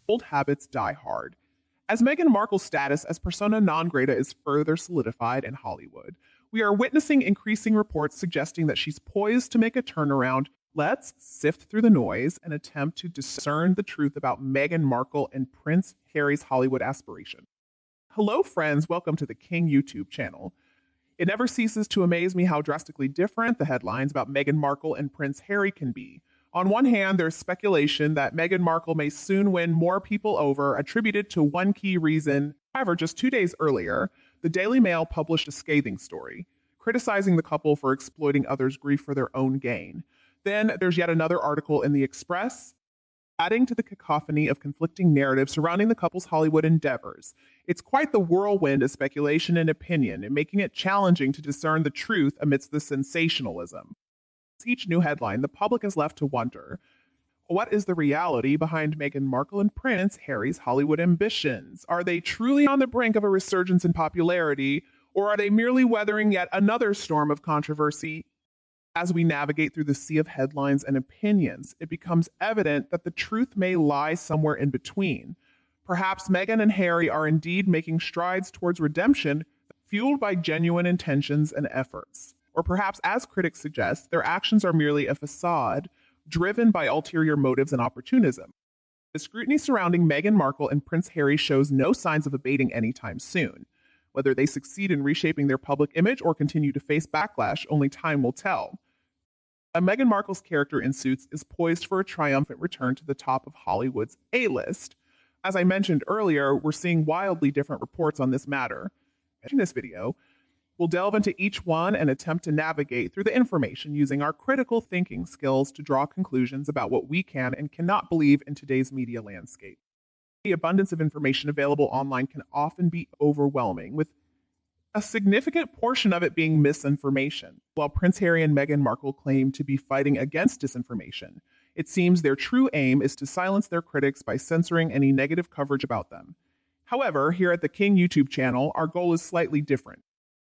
old habits die hard. As Meghan Markle's status as persona non grata is further solidified in Hollywood, we are witnessing increasing reports suggesting that she's poised to make a turnaround. Let's sift through the noise and attempt to discern the truth about Meghan Markle and Prince Harry's Hollywood aspiration. Hello, friends. Welcome to the King YouTube channel. It never ceases to amaze me how drastically different the headlines about Meghan Markle and Prince Harry can be. On one hand, there's speculation that Meghan Markle may soon win more people over, attributed to one key reason. However, just 2 days earlier, the Daily Mail published a scathing story, criticizing the couple for exploiting others' grief for their own gain. Then there's yet another article in the Express, adding to the cacophony of conflicting narratives surrounding the couple's Hollywood endeavors. It's quite the whirlwind of speculation and opinion, and making it challenging to discern the truth amidst the sensationalism. With each new headline, the public is left to wonder, what is the reality behind Meghan Markle and Prince Harry's Hollywood ambitions? Are they truly on the brink of a resurgence in popularity, or are they merely weathering yet another storm of controversy? As we navigate through the sea of headlines and opinions, it becomes evident that the truth may lie somewhere in between. Perhaps Meghan and Harry are indeed making strides towards redemption, fueled by genuine intentions and efforts. Or perhaps, as critics suggest, their actions are merely a facade, driven by ulterior motives and opportunism. The scrutiny surrounding Meghan Markle and Prince Harry shows no signs of abating anytime soon. Whether they succeed in reshaping their public image or continue to face backlash, only time will tell. Meghan Markle's character in Suits is poised for a triumphant return to the top of Hollywood's A-list. As I mentioned earlier, we're seeing wildly different reports on this matter. In this video, we'll delve into each one and attempt to navigate through the information using our critical thinking skills to draw conclusions about what we can and cannot believe in today's media landscape. The abundance of information available online can often be overwhelming, with a significant portion of it being misinformation. While Prince Harry and Meghan Markle claim to be fighting against disinformation, it seems their true aim is to silence their critics by censoring any negative coverage about them. However, here at the King YouTube channel, our goal is slightly different.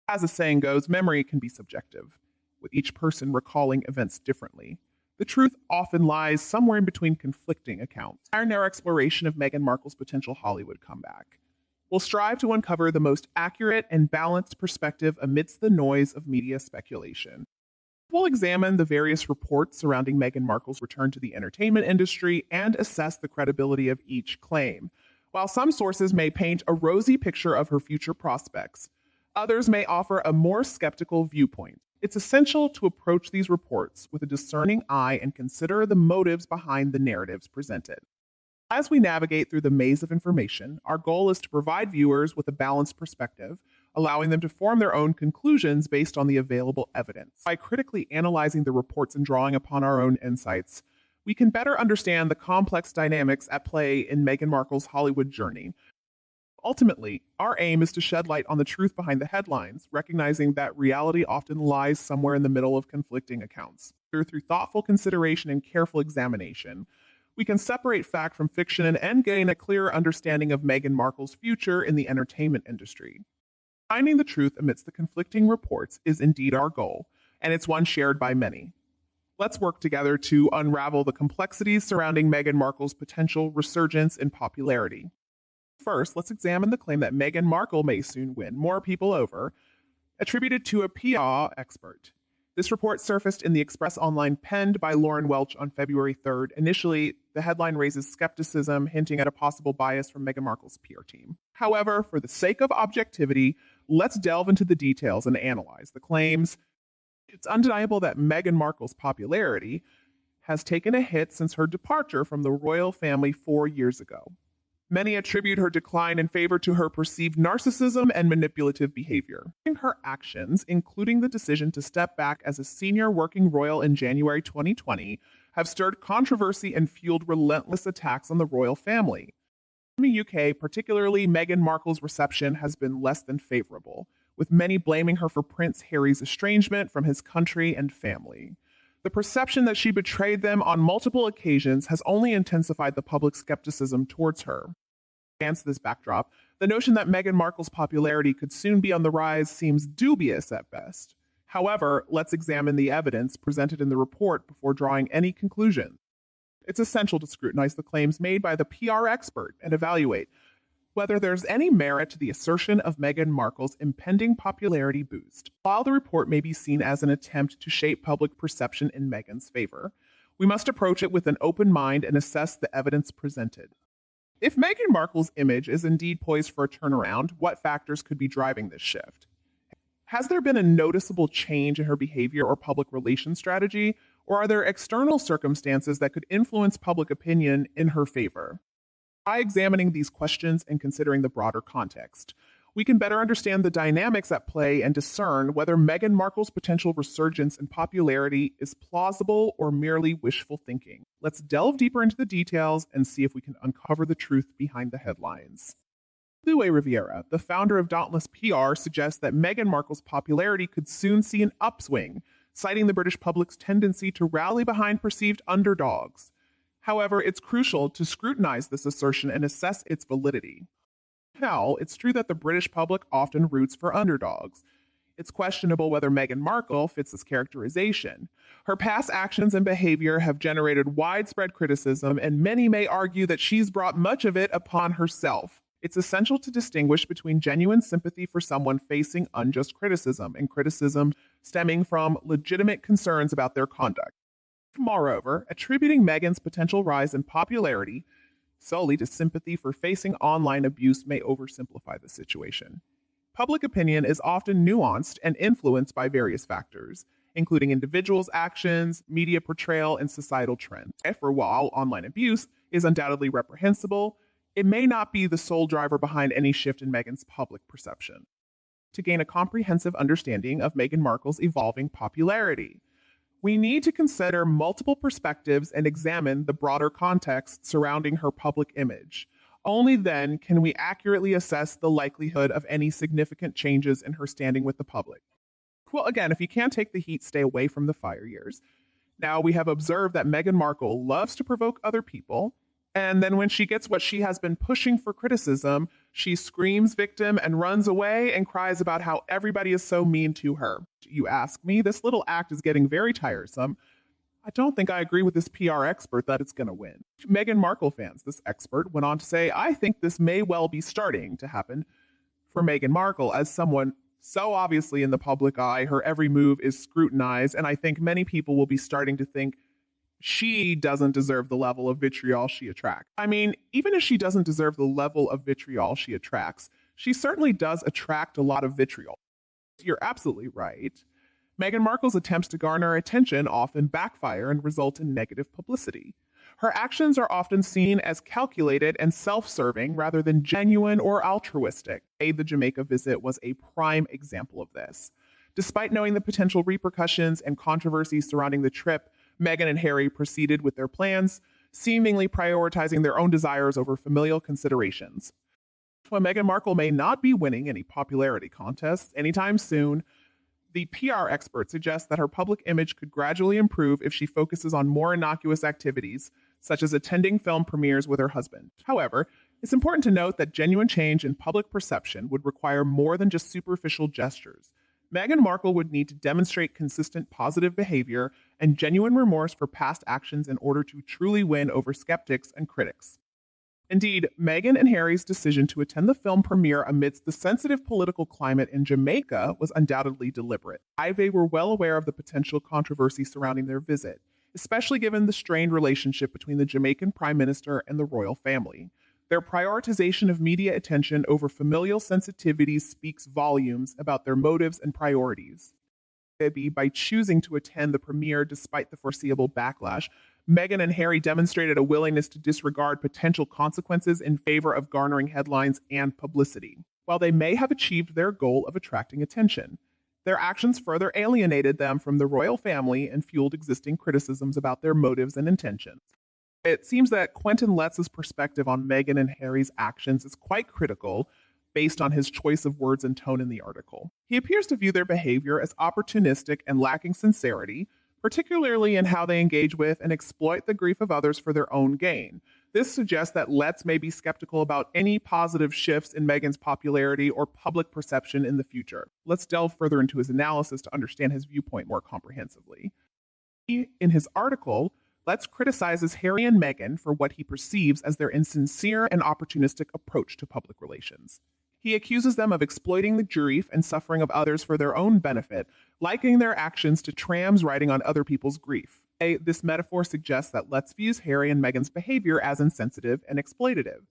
As the saying goes, memory can be subjective, with each person recalling events differently. The truth often lies somewhere in between conflicting accounts. In our exploration of Meghan Markle's potential Hollywood comeback, we'll strive to uncover the most accurate and balanced perspective amidst the noise of media speculation. We'll examine the various reports surrounding Meghan Markle's return to the entertainment industry and assess the credibility of each claim. While some sources may paint a rosy picture of her future prospects, others may offer a more skeptical viewpoint. It's essential to approach these reports with a discerning eye and consider the motives behind the narratives presented. As we navigate through the maze of information, our goal is to provide viewers with a balanced perspective, allowing them to form their own conclusions based on the available evidence. By critically analyzing the reports and drawing upon our own insights, we can better understand the complex dynamics at play in Meghan Markle's Hollywood journey. Ultimately, our aim is to shed light on the truth behind the headlines, recognizing that reality often lies somewhere in the middle of conflicting accounts. Through thoughtful consideration and careful examination, we can separate fact from fiction and gain a clearer understanding of Meghan Markle's future in the entertainment industry. Finding the truth amidst the conflicting reports is indeed our goal, and it's one shared by many. Let's work together to unravel the complexities surrounding Meghan Markle's potential resurgence in popularity. First, let's examine the claim that Meghan Markle may soon win more people over, attributed to a PR expert. This report surfaced in the Express Online, penned by Lauren Welch on February 3rd. Initially, the headline raises skepticism, hinting at a possible bias from Meghan Markle's PR team. However, for the sake of objectivity, let's delve into the details and analyze the claims. It's undeniable that Meghan Markle's popularity has taken a hit since her departure from the royal family 4 years ago. Many attribute her decline in favor to her perceived narcissism and manipulative behavior. Her actions, including the decision to step back as a senior working royal in January 2020, have stirred controversy and fueled relentless attacks on the royal family. In the UK, particularly, Meghan Markle's reception has been less than favorable, with many blaming her for Prince Harry's estrangement from his country and family. The perception that she betrayed them on multiple occasions has only intensified the public skepticism towards her. Against this backdrop, the notion that Meghan Markle's popularity could soon be on the rise seems dubious at best. However, let's examine the evidence presented in the report before drawing any conclusion. It's essential to scrutinize the claims made by the PR expert and evaluate whether there's any merit to the assertion of Meghan Markle's impending popularity boost. While the report may be seen as an attempt to shape public perception in Meghan's favor, we must approach it with an open mind and assess the evidence presented. If Meghan Markle's image is indeed poised for a turnaround, what factors could be driving this shift? Has there been a noticeable change in her behavior or public relations strategy, or are there external circumstances that could influence public opinion in her favor? By examining these questions and considering the broader context, we can better understand the dynamics at play and discern whether Meghan Markle's potential resurgence in popularity is plausible or merely wishful thinking. Let's delve deeper into the details and see if we can uncover the truth behind the headlines. Louis Riviera, the founder of Dauntless PR, suggests that Meghan Markle's popularity could soon see an upswing, citing the British public's tendency to rally behind perceived underdogs. However, it's crucial to scrutinize this assertion and assess its validity. Now, it's true that the British public often roots for underdogs. It's questionable whether Meghan Markle fits this characterization. Her past actions and behavior have generated widespread criticism, and many may argue that she's brought much of it upon herself. It's essential to distinguish between genuine sympathy for someone facing unjust criticism and criticism stemming from legitimate concerns about their conduct. Moreover, attributing Meghan's potential rise in popularity solely to sympathy for facing online abuse may oversimplify the situation. Public opinion is often nuanced and influenced by various factors, including individuals' actions, media portrayal, and societal trends. For while online abuse is undoubtedly reprehensible, it may not be the sole driver behind any shift in Meghan's public perception. To gain a comprehensive understanding of Meghan Markle's evolving popularity, we need to consider multiple perspectives and examine the broader context surrounding her public image. Only then can we accurately assess the likelihood of any significant changes in her standing with the public. Well, again, if you can't take the heat, stay away from the fire years. Now, we have observed that Meghan Markle loves to provoke other people, and then when she gets what she has been pushing for criticism, she screams victim and runs away and cries about how everybody is so mean to her. You ask me, this little act is getting very tiresome. I don't think I agree with this PR expert that it's going to win. Meghan Markle fans, this expert went on to say, I think this may well be starting to happen for Meghan Markle as someone so obviously in the public eye, her every move is scrutinized, and I think many people will be starting to think she doesn't deserve the level of vitriol she attracts. I mean, even if she doesn't deserve the level of vitriol she attracts, she certainly does attract a lot of vitriol. You're absolutely right. Meghan Markle's attempts to garner attention often backfire and result in negative publicity. Her actions are often seen as calculated and self-serving rather than genuine or altruistic. The Jamaica visit was a prime example of this. Despite knowing the potential repercussions and controversies surrounding the trip, Meghan and Harry proceeded with their plans, seemingly prioritizing their own desires over familial considerations. While Meghan Markle may not be winning any popularity contests anytime soon, the PR expert suggests that her public image could gradually improve if she focuses on more innocuous activities, such as attending film premieres with her husband. However, it's important to note that genuine change in public perception would require more than just superficial gestures. Meghan Markle would need to demonstrate consistent positive behavior and genuine remorse for past actions in order to truly win over skeptics and critics. Indeed, Meghan and Harry's decision to attend the film premiere amidst the sensitive political climate in Jamaica was undoubtedly deliberate. They were well aware of the potential controversy surrounding their visit, especially given the strained relationship between the Jamaican Prime Minister and the royal family. Their prioritization of media attention over familial sensitivities speaks volumes about their motives and priorities. By choosing to attend the premiere despite the foreseeable backlash, Meghan and Harry demonstrated a willingness to disregard potential consequences in favor of garnering headlines and publicity. While they may have achieved their goal of attracting attention, their actions further alienated them from the royal family and fueled existing criticisms about their motives and intentions. It seems that Quentin Letz's perspective on Meghan and Harry's actions is quite critical based on his choice of words and tone in the article. He appears to view their behavior as opportunistic and lacking sincerity, particularly in how they engage with and exploit the grief of others for their own gain. This suggests that Letts may be skeptical about any positive shifts in Meghan's popularity or public perception in the future. Let's delve further into his analysis to understand his viewpoint more comprehensively. In his article, Let's criticizes Harry and Meghan for what he perceives as their insincere and opportunistic approach to public relations. He accuses them of exploiting the grief and suffering of others for their own benefit, likening their actions to trams riding on other people's grief. This metaphor suggests that Letts views Harry and Meghan's behavior as insensitive and exploitative,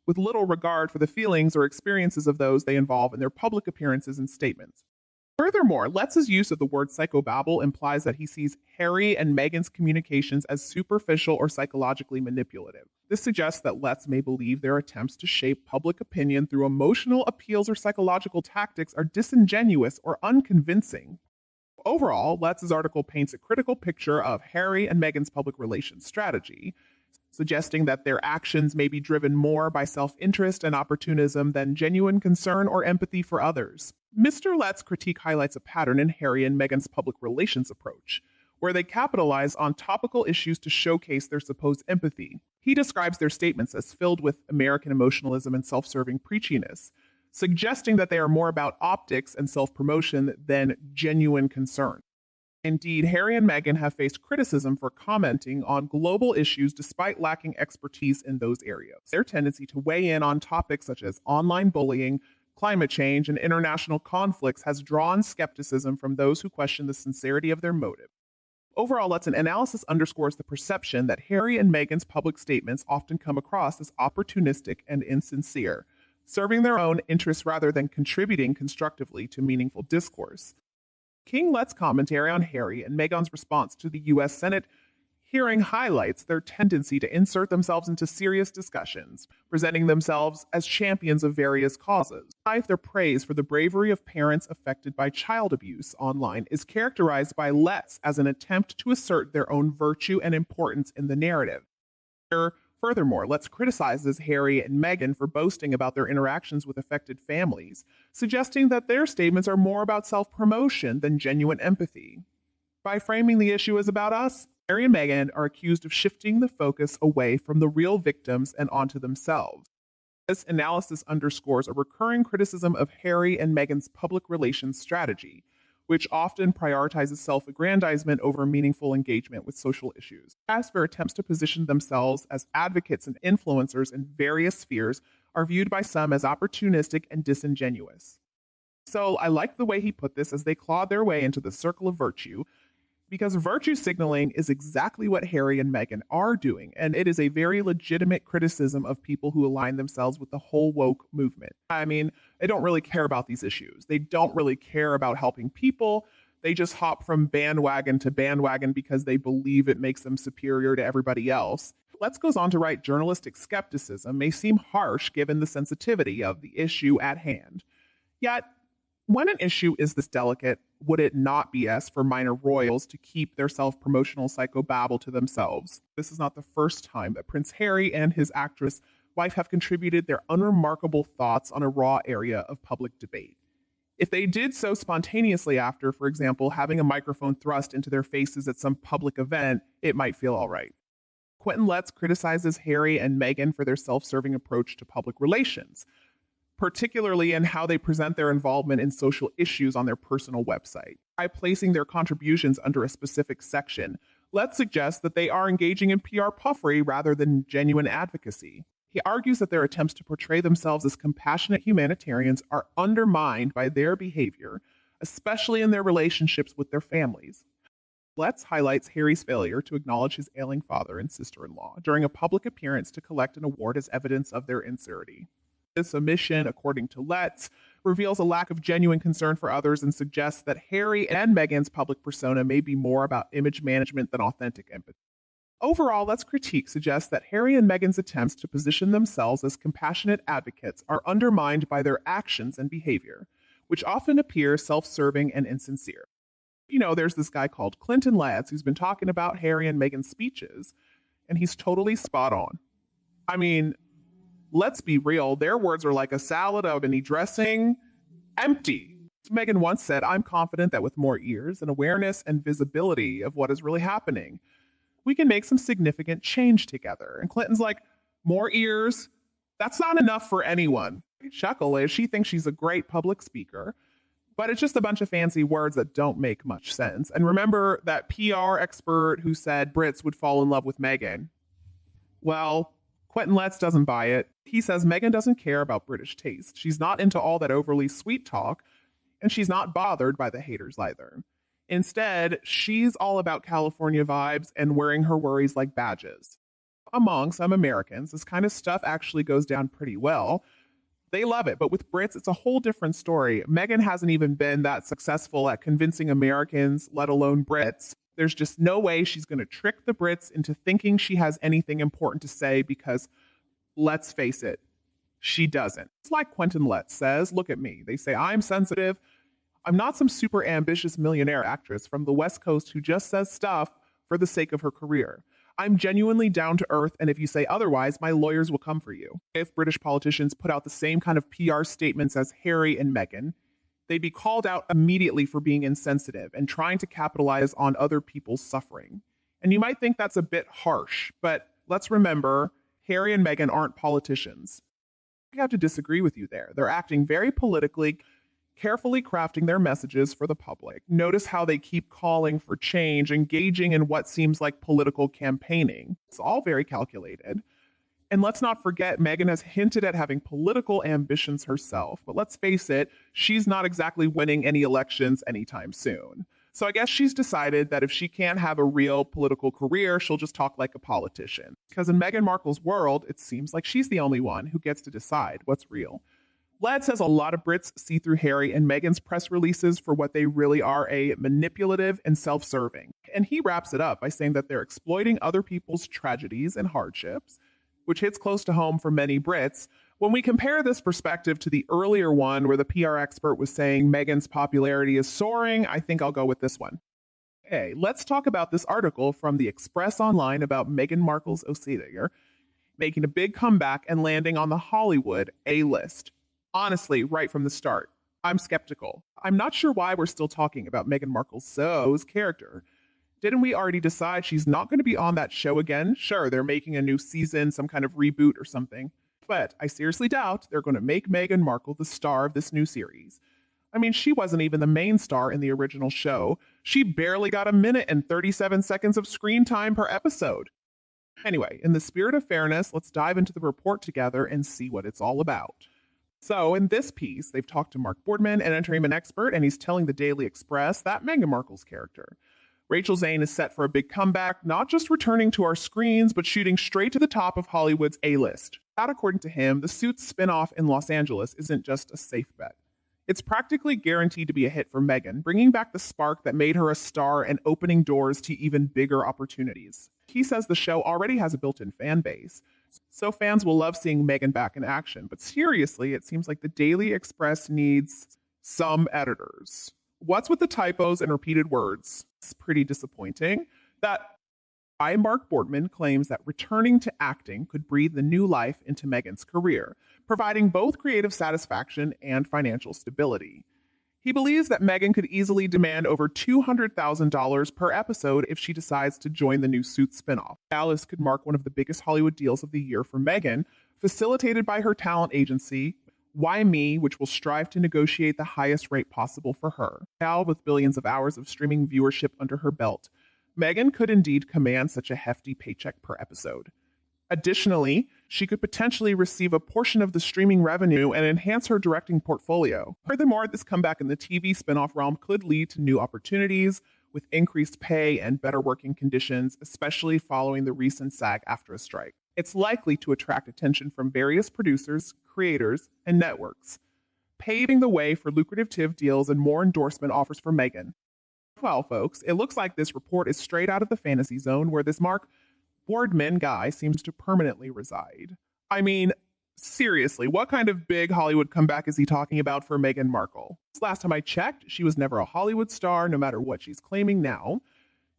with little regard for the feelings or experiences of those they involve in their public appearances and statements. Furthermore, Letts' use of the word psychobabble implies that he sees Harry and Meghan's communications as superficial or psychologically manipulative. This suggests that Letts may believe their attempts to shape public opinion through emotional appeals or psychological tactics are disingenuous or unconvincing. Overall, Letts' article paints a critical picture of Harry and Meghan's public relations strategy, suggesting that their actions may be driven more by self-interest and opportunism than genuine concern or empathy for others. Mr. Letts' critique highlights a pattern in Harry and Meghan's public relations approach, where they capitalize on topical issues to showcase their supposed empathy. He describes their statements as filled with American emotionalism and self-serving preachiness, suggesting that they are more about optics and self-promotion than genuine concern. Indeed, Harry and Meghan have faced criticism for commenting on global issues despite lacking expertise in those areas. Their tendency to weigh in on topics such as online bullying, climate change, and international conflicts has drawn skepticism from those who question the sincerity of their motive. Overall, Letts' analysis underscores the perception that Harry and Meghan's public statements often come across as opportunistic and insincere, serving their own interests rather than contributing constructively to meaningful discourse. King Letts' commentary on Harry and Meghan's response to the U.S. Senate hearing highlights their tendency to insert themselves into serious discussions, presenting themselves as champions of various causes. Their praise for the bravery of parents affected by child abuse online is characterized by Letts as an attempt to assert their own virtue and importance in the narrative. Furthermore, Letts criticizes Harry and Meghan for boasting about their interactions with affected families, suggesting that their statements are more about self-promotion than genuine empathy. By framing the issue as about us, Harry and Meghan are accused of shifting the focus away from the real victims and onto themselves. This analysis underscores a recurring criticism of Harry and Meghan's public relations strategy, which often prioritizes self-aggrandizement over meaningful engagement with social issues. As their attempts to position themselves as advocates and influencers in various spheres are viewed by some as opportunistic and disingenuous. So I like the way he put this as they clawed their way into the circle of virtue, because virtue signaling is exactly what Harry and Meghan are doing, and it is a very legitimate criticism of people who align themselves with the whole woke movement. I mean, they don't really care about these issues. They don't really care about helping people. They just hop from bandwagon to bandwagon because they believe it makes them superior to everybody else. Letts goes on to write, journalistic skepticism may seem harsh given the sensitivity of the issue at hand. Yet, when an issue is this delicate, would it not be best for minor royals to keep their self-promotional psychobabble to themselves? This is not the first time that Prince Harry and his actress wife have contributed their unremarkable thoughts on a raw area of public debate. If they did so spontaneously after, for example, having a microphone thrust into their faces at some public event, it might feel all right. Quentin Letts criticizes Harry and Meghan for their self-serving approach to public relations, particularly in how they present their involvement in social issues on their personal website. By placing their contributions under a specific section, Letts suggests that they are engaging in PR puffery rather than genuine advocacy. He argues that their attempts to portray themselves as compassionate humanitarians are undermined by their behavior, especially in their relationships with their families. Letts highlights Harry's failure to acknowledge his ailing father and sister-in-law during a public appearance to collect an award as evidence of their insincerity. This omission, according to Letts, reveals a lack of genuine concern for others and suggests that Harry and Meghan's public persona may be more about image management than authentic empathy. Overall, Letts' critique suggests that Harry and Meghan's attempts to position themselves as compassionate advocates are undermined by their actions and behavior, which often appear self-serving and insincere. You know, there's this guy called Clinton Letts who's been talking about Harry and Meghan's speeches, and he's totally spot on. I mean, let's be real, their words are like a salad of any dressing, empty. Meghan once said, "I'm confident that with more ears and awareness and visibility of what is really happening, we can make some significant change together." And Clinton's like, more ears? That's not enough for anyone. Chuckle is she thinks she's a great public speaker, But it's just a bunch of fancy words that don't make much sense. And remember that PR expert who said Brits would fall in love with Meghan? Well, Quentin Letts doesn't buy it. He says Meghan doesn't care about British taste. She's not into all that overly sweet talk, and she's not bothered by the haters either. Instead, she's all about California vibes and wearing her worries like badges. Among some Americans, this kind of stuff actually goes down pretty well. They love it, but with Brits, it's a whole different story. Meghan hasn't even been that successful at convincing Americans, let alone Brits. There's just no way she's going to trick the Brits into thinking she has anything important to say because, let's face it, she doesn't. It's like Quentin Letts says, look at me. They say I'm sensitive. I'm not some super ambitious millionaire actress from the West Coast who just says stuff for the sake of her career. I'm genuinely down to earth, and if you say otherwise, my lawyers will come for you. If British politicians put out the same kind of PR statements as Harry and Meghan, they'd be called out immediately for being insensitive and trying to capitalize on other people's suffering. And you might think that's a bit harsh, but let's remember, Harry and Meghan aren't politicians. I have to disagree with you there. They're acting very politically, carefully crafting their messages for the public. Notice how they keep calling for change, engaging in what seems like political campaigning. It's all very calculated. And let's not forget, Meghan has hinted at having political ambitions herself. But let's face it, she's not exactly winning any elections anytime soon. So I guess she's decided that if she can't have a real political career, she'll just talk like a politician. Because in Meghan Markle's world, it seems like she's the only one who gets to decide what's real. Letts says a lot of Brits see through Harry and Meghan's press releases for what they really are, a manipulative and self-serving. And he wraps it up by saying that they're exploiting other people's tragedies and hardships, which hits close to home for many Brits. When we compare this perspective to the earlier one where the PR expert was saying Meghan's popularity is soaring, I think I'll go with this one. Hey, let's talk about this article from the Express Online about Meghan Markle's outsider making a big comeback and landing on the Hollywood A-list. Honestly, right from the start, I'm skeptical. I'm not sure why we're still talking about Meghan Markle's character. Didn't we already decide she's not going to be on that show again? Sure, they're making a new season, some kind of reboot or something. But I seriously doubt they're going to make Meghan Markle the star of this new series. I mean, she wasn't even the main star in the original show. She barely got a minute and 37 seconds of screen time per episode. Anyway, in the spirit of fairness, let's dive into the report together and see what it's all about. So, in this piece, they've talked to Mark Boardman, an entertainment expert, and he's telling the Daily Express that Meghan Markle's character, Rachel Zane, is set for a big comeback, not just returning to our screens, but shooting straight to the top of Hollywood's A-list. That, according to him, the Suits spinoff in Los Angeles isn't just a safe bet. It's practically guaranteed to be a hit for Meghan, bringing back the spark that made her a star and opening doors to even bigger opportunities. He says the show already has a built-in fan base, so fans will love seeing Meghan back in action. But seriously, it seems like the Daily Express needs some editors. What's with the typos and repeated words? It's pretty disappointing. That Mark Boardman claims that returning to acting could breathe the new life into Meghan's career, providing both creative satisfaction and financial stability. He believes that Meghan could easily demand over $200,000 per episode if she decides to join the new Suits spinoff. Alice could mark one of the biggest Hollywood deals of the year for Meghan, facilitated by her talent agency, Why Me, which will strive to negotiate the highest rate possible for her. Now, with billions of hours of streaming viewership under her belt, Meghan could indeed command such a hefty paycheck per episode. Additionally, she could potentially receive a portion of the streaming revenue and enhance her directing portfolio. Furthermore, this comeback in the TV spinoff realm could lead to new opportunities with increased pay and better working conditions, especially following the recent SAG-AFTRA strike. It's likely to attract attention from various producers, creators, and networks, paving the way for lucrative deals and more endorsement offers for Meghan. Well, folks, it looks like this report is straight out of the fantasy zone where this Mark Boardman guy seems to permanently reside. I mean, seriously, what kind of big Hollywood comeback is he talking about for Meghan Markle? Last time I checked, she was never a Hollywood star, no matter what she's claiming now.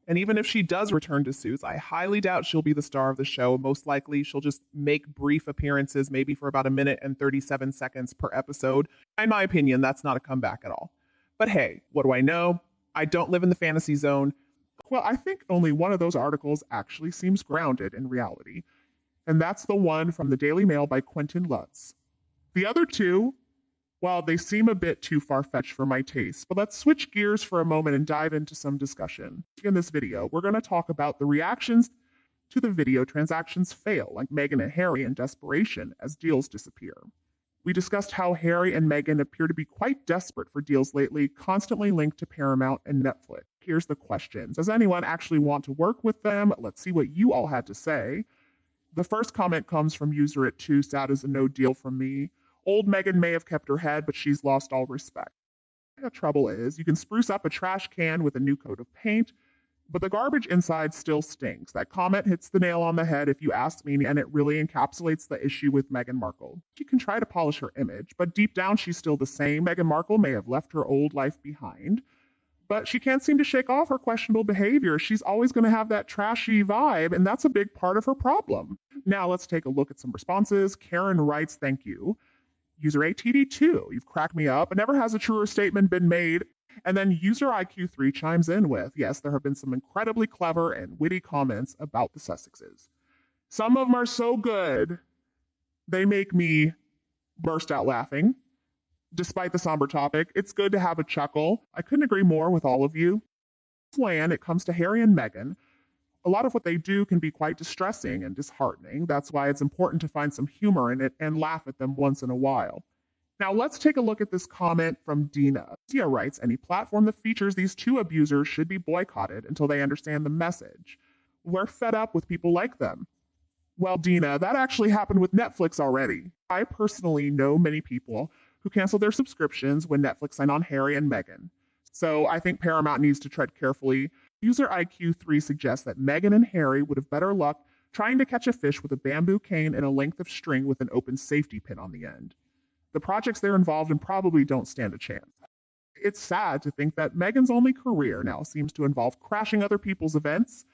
And even if she does return to Suits, I highly doubt she'll be the star of the show. Most likely, she'll just make brief appearances, maybe for about a minute and 37 seconds per episode. In my opinion, that's not a comeback at all. But hey, what do I know? I don't live in the fantasy zone. Well, I think only one of those articles actually seems grounded in reality, and that's the one from the Daily Mail by Quentin Letts. The other two, Well, they seem a bit too far-fetched for my taste, but let's switch gears for a moment and dive into some discussion. In this video, we're going to talk about the reactions to the video transactions fail, like Meghan and Harry in desperation as deals disappear. We discussed how Harry and Meghan appear to be quite desperate for deals lately, constantly linked to Paramount and Netflix. Here's the question. Does anyone actually want to work with them? Let's see what you all had to say. The first comment comes from user at 2, sad as a no deal from me. Old Meghan may have kept her head, but she's lost all respect. The trouble is, you can spruce up a trash can with a new coat of paint, but the garbage inside still stinks. That comment hits the nail on the head if you ask me, and it really encapsulates the issue with Meghan Markle. She can try to polish her image, but deep down she's still the same. Meghan Markle may have left her old life behind, but she can't seem to shake off her questionable behavior. She's always going to have that trashy vibe, and that's a big part of her problem. Now let's take a look at some responses. Karen writes, thank you. User ATD2, you've cracked me up. Never has a truer statement been made. And then user IQ3 chimes in with, yes, there have been some incredibly clever and witty comments about the Sussexes. Some of them are so good, they make me burst out laughing. Despite the somber topic, it's good to have a chuckle. I couldn't agree more with all of you. When it comes to Harry and Meghan, a lot of what they do can be quite distressing and disheartening. That's why it's important to find some humor in it and laugh at them once in a while. Now let's take a look at this comment from Dina. Dia writes, any platform that features these two abusers should be boycotted until they understand the message. We're fed up with people like them. Well, Dina, that actually happened with Netflix already. I personally know many people who cancel their subscriptions when Netflix signed on Harry and Meghan. So I think Paramount needs to tread carefully. User IQ3 suggests that Meghan and Harry would have better luck trying to catch a fish with a bamboo cane and a length of string with an open safety pin on the end. The projects they're involved in probably don't stand a chance. It's sad to think that Meghan's only career now seems to involve crashing other people's events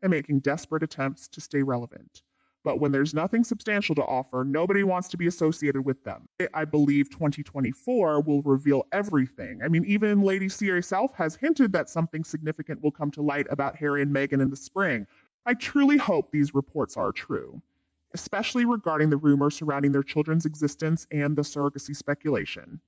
and making desperate attempts to stay relevant. But when there's nothing substantial to offer, nobody wants to be associated with them. I believe 2024 will reveal everything. I mean, even Lady C herself has hinted that something significant will come to light about Harry and Meghan in the spring. I truly hope these reports are true, especially regarding the rumors surrounding their children's existence and the surrogacy speculation.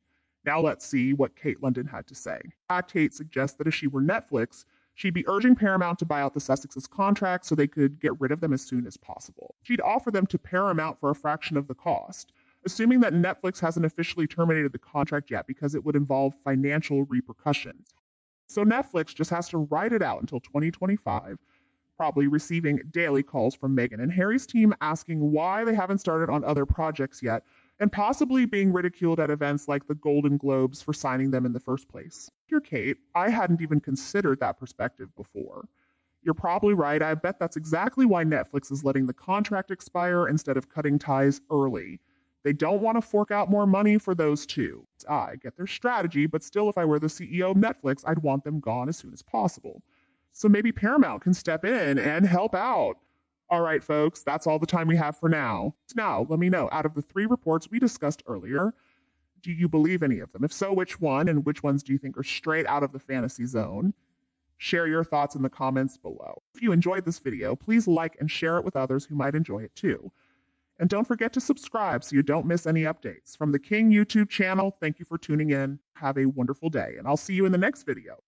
Now let's see what Kate London had to say. Kate suggests that if she were Netflix, she'd be urging Paramount to buy out the Sussexes' contract so they could get rid of them as soon as possible. She'd offer them to Paramount for a fraction of the cost, assuming that Netflix hasn't officially terminated the contract yet because it would involve financial repercussions. So Netflix just has to ride it out until 2025, probably receiving daily calls from Meghan and Harry's team asking why they haven't started on other projects yet, and possibly being ridiculed at events like the Golden Globes for signing them in the first place. You're Kate, I hadn't even considered that perspective before. You're probably right. I bet that's exactly why Netflix is letting the contract expire instead of cutting ties early. They don't want to fork out more money for those two. I get their strategy, but still, if I were the CEO of Netflix, I'd want them gone as soon as possible. So maybe Paramount can step in and help out. All right, folks, that's all the time we have for now. Now, let me know, out of the 3 reports we discussed earlier, do you believe any of them? If so, which one, and which ones do you think are straight out of the fantasy zone? Share your thoughts in the comments below. If you enjoyed this video, please like and share it with others who might enjoy it too. And don't forget to subscribe so you don't miss any updates. From the King YouTube channel, thank you for tuning in. Have a wonderful day, and I'll see you in the next video.